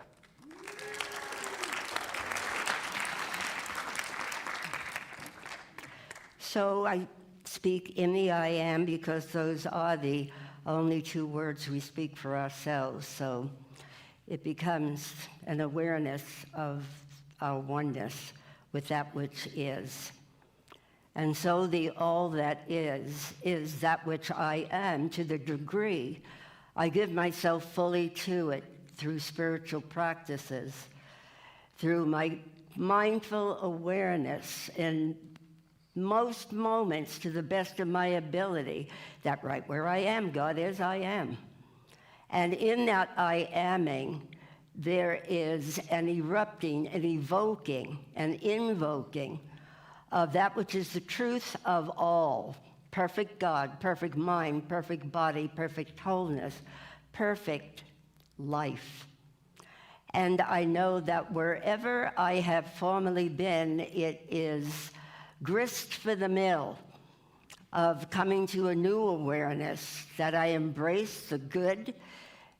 Speaker 6: So I speak in the I am because those are the only two words we speak for ourselves. So it becomes an awareness of our oneness with that which is. And so the all that is that which I am to the degree I give myself fully to it through spiritual practices, through my mindful awareness in most moments to the best of my ability, that right where I am, God is, I am. And in that I amming, there is an erupting, an evoking, an invoking of that which is the truth of all. Perfect God, perfect mind, perfect body, perfect wholeness, perfect life. And I know that wherever I have formerly been, it is grist for the mill of coming to a new awareness that I embrace the good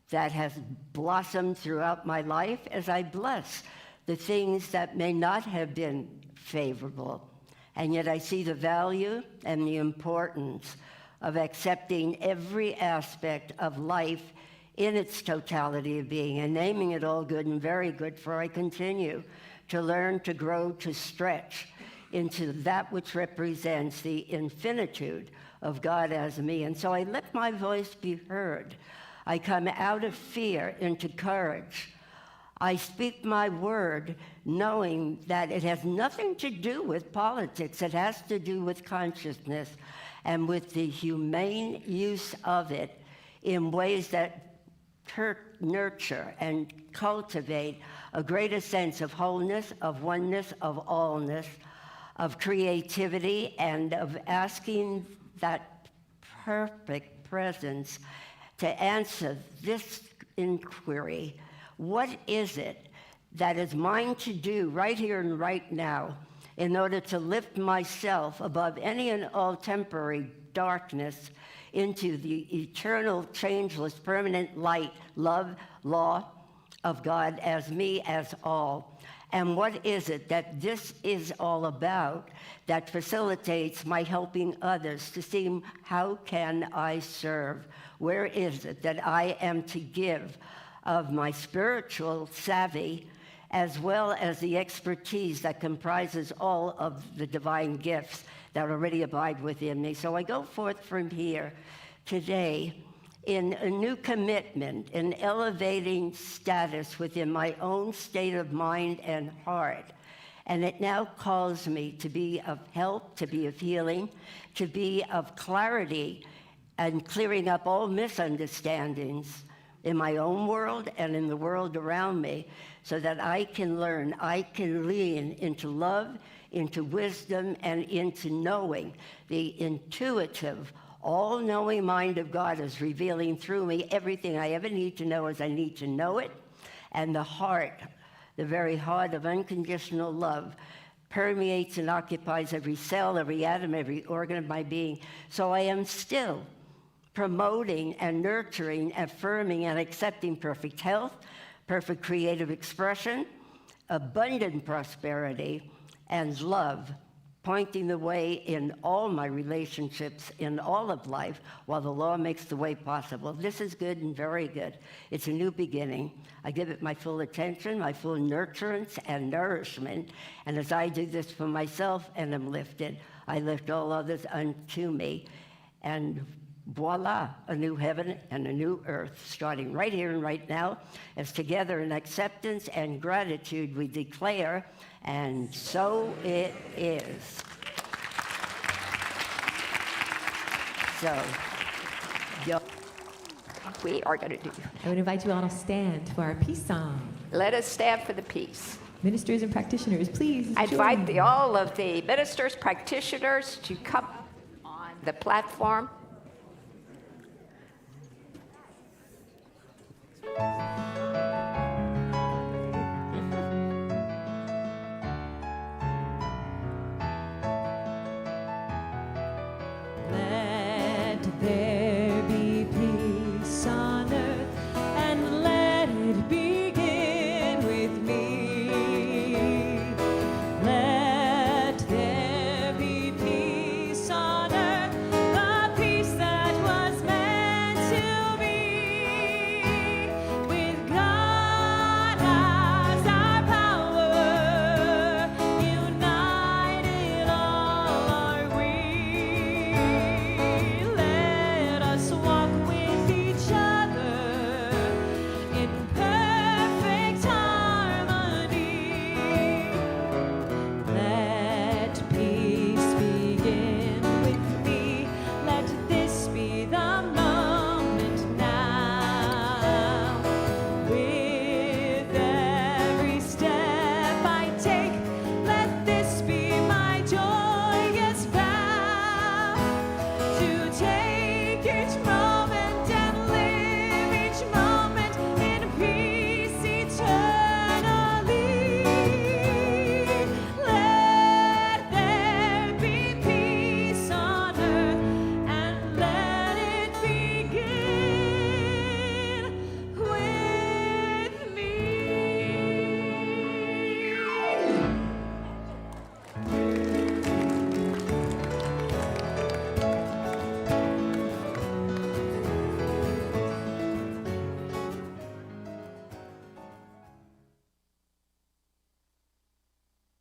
Speaker 6: that has blossomed throughout my life as I bless the things that may not have been favorable. And yet I see the value and the importance of accepting every aspect of life in its totality of being and naming it all good and very good, for I continue to learn, to grow, to stretch into that which represents the infinitude of God as me. And so I let my voice be heard. I come out of fear into courage. I speak my word knowing that it has nothing to do with politics. It has to do with consciousness and with the humane use of it in ways that nurture and cultivate a greater sense of wholeness, of oneness, of allness, of creativity, and of asking that perfect presence to answer this inquiry. What is it that is mine to do right here and right now in order to lift myself above any and all temporary darkness into the eternal, changeless, permanent light, love, law of God as me, as all? And what is it that this is all about that facilitates my helping others to see how can I serve? Where is it that I am to give of my spiritual savvy as well as the expertise that comprises all of the divine gifts that already abide within me? So I go forth from here today in a new commitment, an elevating status within my own state of mind and heart. And it now calls me to be of help, to be of healing, to be of clarity and clearing up all misunderstandings in my own world and in the world around me, so that I can learn, I can lean into love, into wisdom, and into knowing. The intuitive, all-knowing mind of God is revealing through me everything I ever need to know as I need to know it. And the heart, the very heart of unconditional love, permeates and occupies every cell, every atom, every organ of my being. So I am still promoting and nurturing, affirming and accepting perfect health, perfect creative expression, abundant prosperity, and love, pointing the way in all my relationships, in all of life, while the law makes the way possible. This is good and very good. It's a new beginning. I give it my full attention, my full nurturance and nourishment. And as I do this for myself and am lifted, I lift all others unto me. And voila, a new heaven and a new earth, starting right here and right now, as together in acceptance and gratitude we declare, and so it is. So,
Speaker 1: We are going to do.
Speaker 2: I would invite you all to stand for our peace song.
Speaker 1: Let us stand for the peace.
Speaker 2: Ministers and practitioners, please
Speaker 1: I
Speaker 2: join.
Speaker 1: invite all of the ministers, practitioners to come on the platform.
Speaker 2: Let there